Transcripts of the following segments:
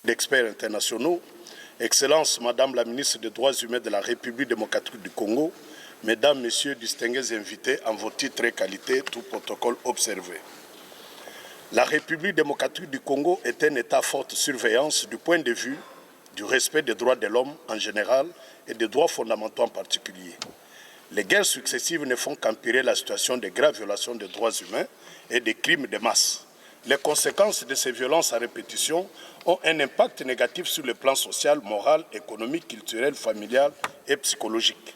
d'experts internationaux, Excellence Madame la ministre des Droits humains de la République démocratique du Congo, Mesdames, Messieurs, distingués invités en vos titres et qualités, tout protocole observé. La République démocratique du Congo est un État à forte surveillance du point de vue du respect des droits de l'homme en général et des droits fondamentaux en particulier. Les guerres successives ne font qu'empirer la situation de graves violations des droits humains et des crimes de masse. Les conséquences de ces violences à répétition ont un impact négatif sur le plan social, moral, économique, culturel, familial et psychologique.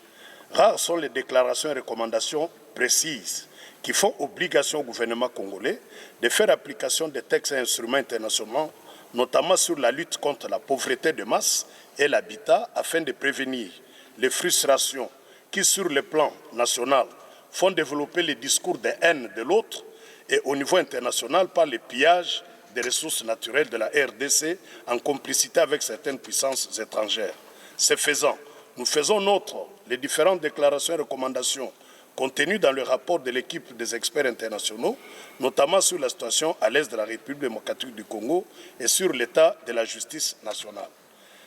Rares sont les déclarations et recommandations précises qui font obligation au gouvernement congolais de faire application des textes et instruments internationaux, notamment sur la lutte contre la pauvreté de masse et l'habitat, afin de prévenir les frustrations qui, sur le plan national, font développer les discours de haine de l'autre et au niveau international par le pillage des ressources naturelles de la RDC en complicité avec certaines puissances étrangères. Ce faisant, nous faisons nôtre les différentes déclarations et recommandations contenues dans le rapport de l'équipe des experts internationaux, notamment sur la situation à l'est de la République démocratique du Congo et sur l'état de la justice nationale.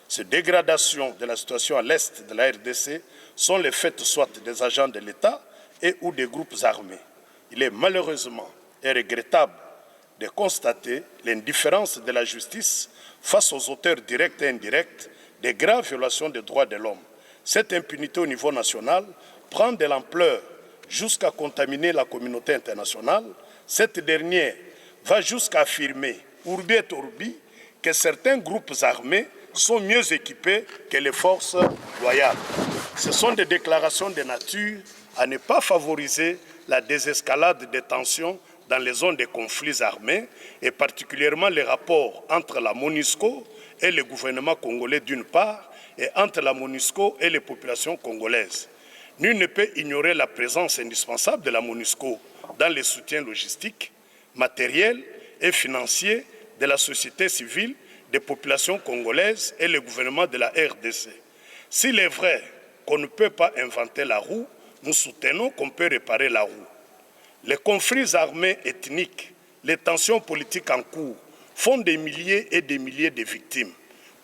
Ces dégradations de la situation à l'est de la RDC sont les faits soit des agents de l'État et ou des groupes armés. Il est malheureusement et regrettable de constater l'indifférence de la justice face aux auteurs directs et indirects des graves violations des droits de l'homme. Cette impunité au niveau national prend de l'ampleur jusqu'à contaminer la communauté internationale. Cette dernière va jusqu'à affirmer, urbi et orbi, que certains groupes armés sont mieux équipés que les forces loyales. Ce sont des déclarations de nature à ne pas favoriser la désescalade des tensions dans les zones de conflits armés et particulièrement les rapports entre la MONUSCO et le gouvernement congolais d'une part et entre la MONUSCO et les populations congolaises. Nul ne peut ignorer la présence indispensable de la MONUSCO dans les soutiens logistiques, matériels et financiers de la société civile, des populations congolaises et le gouvernement de la RDC. S'il est vrai qu'on ne peut pas inventer la roue, nous soutenons qu'on peut réparer la roue. Les conflits armés ethniques, les tensions politiques en cours font des milliers et des milliers de victimes.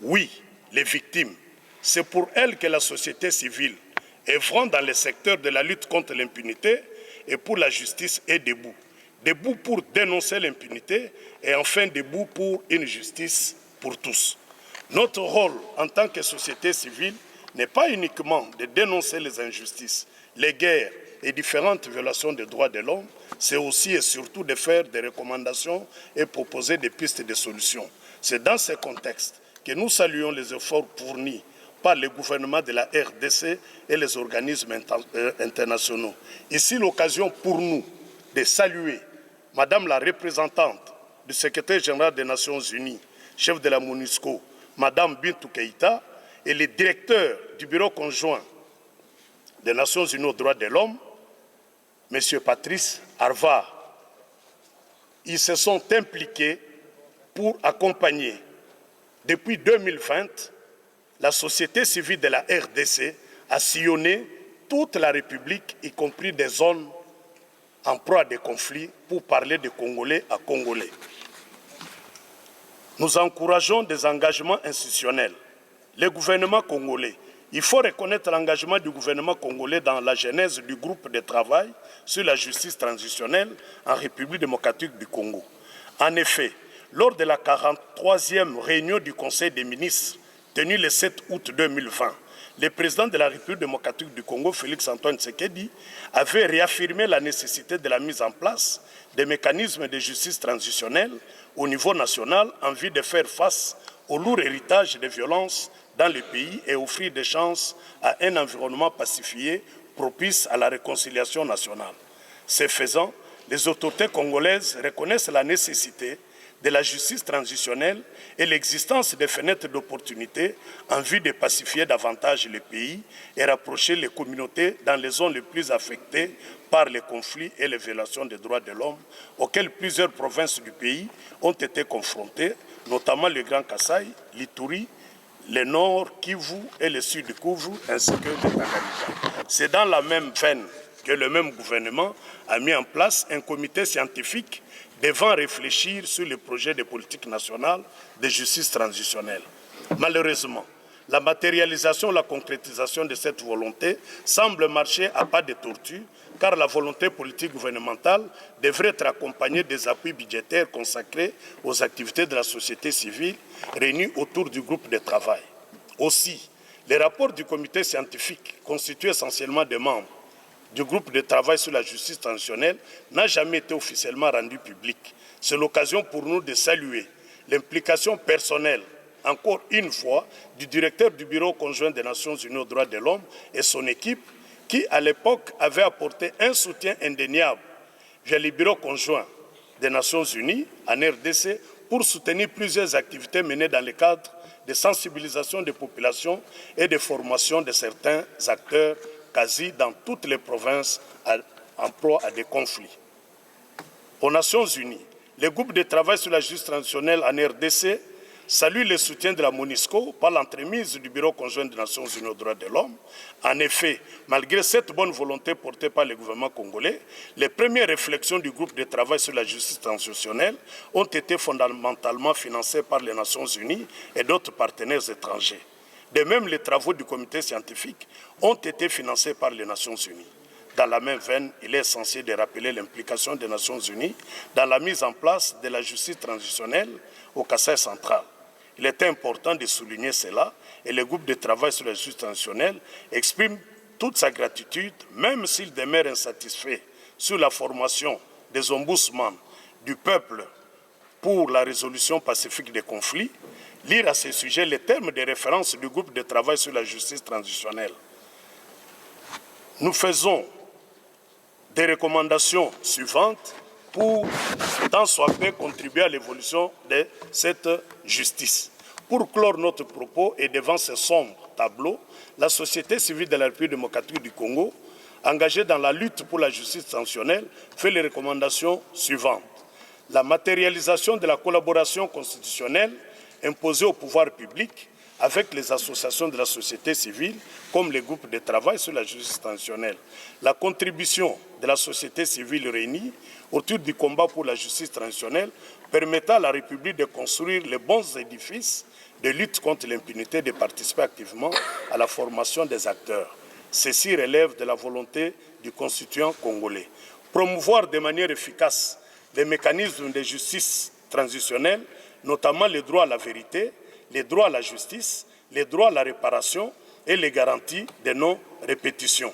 Oui, les victimes, c'est pour elles que la société civile, œuvrant dans le secteur de la lutte contre l'impunité et pour la justice, est debout. Debout pour dénoncer l'impunité et enfin debout pour une justice pour tous. Notre rôle en tant que société civile n'est pas uniquement de dénoncer les injustices, les guerres et différentes violations des droits de l'homme, c'est aussi et surtout de faire des recommandations et proposer des pistes de solutions. C'est dans ce contexte que nous saluons les efforts fournis par le gouvernement de la RDC et les organismes internationaux. Ici, l'occasion pour nous de saluer Madame la représentante du secrétaire général des Nations Unies, chef de la MONUSCO, Madame Bintou Keïta, et le directeur du bureau conjoint des Nations Unies aux droits de l'homme, M. Patrice Harvard. Ils se sont impliqués pour accompagner, depuis 2020, la société civile de la RDC à sillonner toute la République, y compris des zones en proie à des conflits, pour parler de Congolais à Congolais. Nous encourageons des engagements institutionnels. Le gouvernement congolais, il faut reconnaître l'engagement du gouvernement congolais dans la genèse du groupe de travail sur la justice transitionnelle en République démocratique du Congo. En effet, lors de la 43e réunion du Conseil des ministres tenue le 7 août 2020, le président de la République démocratique du Congo, Félix-Antoine Tshisekedi, avait réaffirmé la nécessité de la mise en place des mécanismes de justice transitionnelle au niveau national en vue de faire face au lourd héritage des violences dans le pays et offrir des chances à un environnement pacifié propice à la réconciliation nationale. Ce faisant, les autorités congolaises reconnaissent la nécessité de la justice transitionnelle et l'existence des fenêtres d'opportunité en vue de pacifier davantage le pays et rapprocher les communautés dans les zones les plus affectées par les conflits et les violations des droits de l'homme auxquelles plusieurs provinces du pays ont été confrontées, notamment le Grand Kasaï, l'Ituri, le Nord Kivu et le Sud Kivu, ainsi que le Tanganyika. C'est dans la même veine que le même gouvernement a mis en place un comité scientifique devant réfléchir sur le projet de politique nationale de justice transitionnelle. Malheureusement, la matérialisation, la concrétisation de cette volonté semble marcher à pas de tortue, car la volonté politique gouvernementale devrait être accompagnée des appuis budgétaires consacrés aux activités de la société civile réunies autour du groupe de travail. Aussi, les rapports du comité scientifique, constitué essentiellement de membres du groupe de travail sur la justice transitionnelle, n'a jamais été officiellement rendu public. C'est l'occasion pour nous de saluer l'implication personnelle, encore une fois, du directeur du Bureau conjoint des Nations Unies aux droits de l'homme et son équipe, qui, à l'époque, avait apporté un soutien indéniable via le Bureau conjoint des Nations Unies en RDC pour soutenir plusieurs activités menées dans le cadre de sensibilisation des populations et de formation de certains acteurs quasi dans toutes les provinces en proie à des conflits. Aux Nations Unies, le groupe de travail sur la justice transitionnelle en RDC salue le soutien de la MONUSCO par l'entremise du Bureau conjoint des Nations Unies aux droits de l'homme. En effet, malgré cette bonne volonté portée par le gouvernement congolais, les premières réflexions du groupe de travail sur la justice transitionnelle ont été fondamentalement financées par les Nations Unies et d'autres partenaires étrangers. De même, les travaux du comité scientifique ont été financés par les Nations Unies. Dans la même veine, il est essentiel de rappeler l'implication des Nations Unies dans la mise en place de la justice transitionnelle au Kasaï central. Il est important de souligner cela et le groupe de travail sur la justice transitionnelle exprime toute sa gratitude, même s'il demeure insatisfait sur la formation des ombudsman du peuple pour la résolution pacifique des conflits. Lire à ce sujet les termes de référence du groupe de travail sur la justice transitionnelle. Nous faisons des recommandations suivantes pour, tant soit peu, contribuer à l'évolution de cette justice. Pour clore notre propos et devant ce sombre tableau, la société civile de la République démocratique du Congo, engagée dans la lutte pour la justice transitionnelle, fait les recommandations suivantes. La matérialisation de la collaboration constitutionnelle imposée au pouvoir public avec les associations de la société civile, comme les groupes de travail sur la justice transitionnelle. La contribution de la société civile réunie autour du combat pour la justice transitionnelle permettra à la République de construire les bons édifices de lutte contre l'impunité, de participer activement à la formation des acteurs. Ceci relève de la volonté du constituant congolais. Promouvoir de manière efficace les mécanismes de justice transitionnelle, notamment les droits à la vérité, les droits à la justice, les droits à la réparation et les garanties de non-répétition.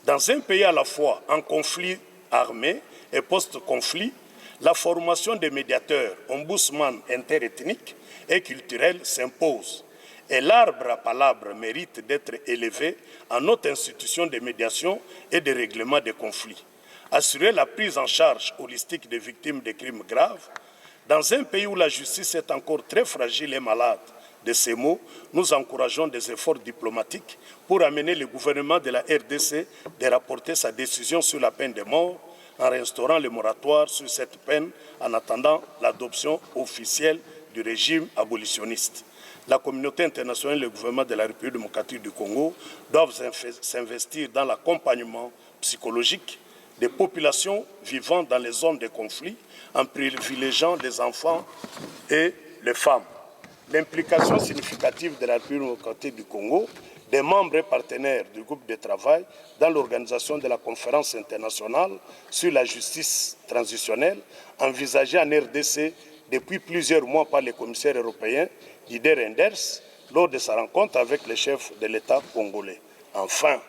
Dans un pays à la fois en conflit armé et post-conflit, la formation des médiateurs, ombudsman interethniques et culturels s'impose. Et l'arbre à palabres mérite d'être élevé en notre institution de médiation et de règlement des conflits. Assurer la prise en charge holistique des victimes de crimes graves. Dans un pays où la justice est encore très fragile et malade de ces maux, nous encourageons des efforts diplomatiques pour amener le gouvernement de la RDC de rapporter sa décision sur la peine de mort en restaurant le moratoire sur cette peine en attendant l'adoption officielle du régime abolitionniste. La communauté internationale et le gouvernement de la République démocratique du Congo doivent s'investir dans l'accompagnement psychologique des populations vivant dans les zones de conflit en privilégiant les enfants et les femmes. L'implication significative de la République démocratique du Congo, des membres et partenaires du groupe de travail dans l'organisation de la conférence internationale sur la justice transitionnelle envisagée en RDC depuis plusieurs mois par le commissaire européen Didier Reynders lors de sa rencontre avec les chefs de l'État congolais. Enfin,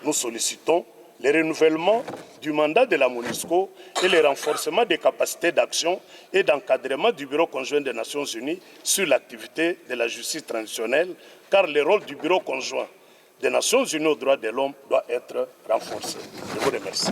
nous sollicitons le renouvellement du mandat de la MONUSCO et le renforcement des capacités d'action et d'encadrement du Bureau conjoint des Nations Unies sur l'activité de la justice transitionnelle, car le rôle du Bureau conjoint des Nations Unies aux droits de l'homme doit être renforcé. Je vous remercie.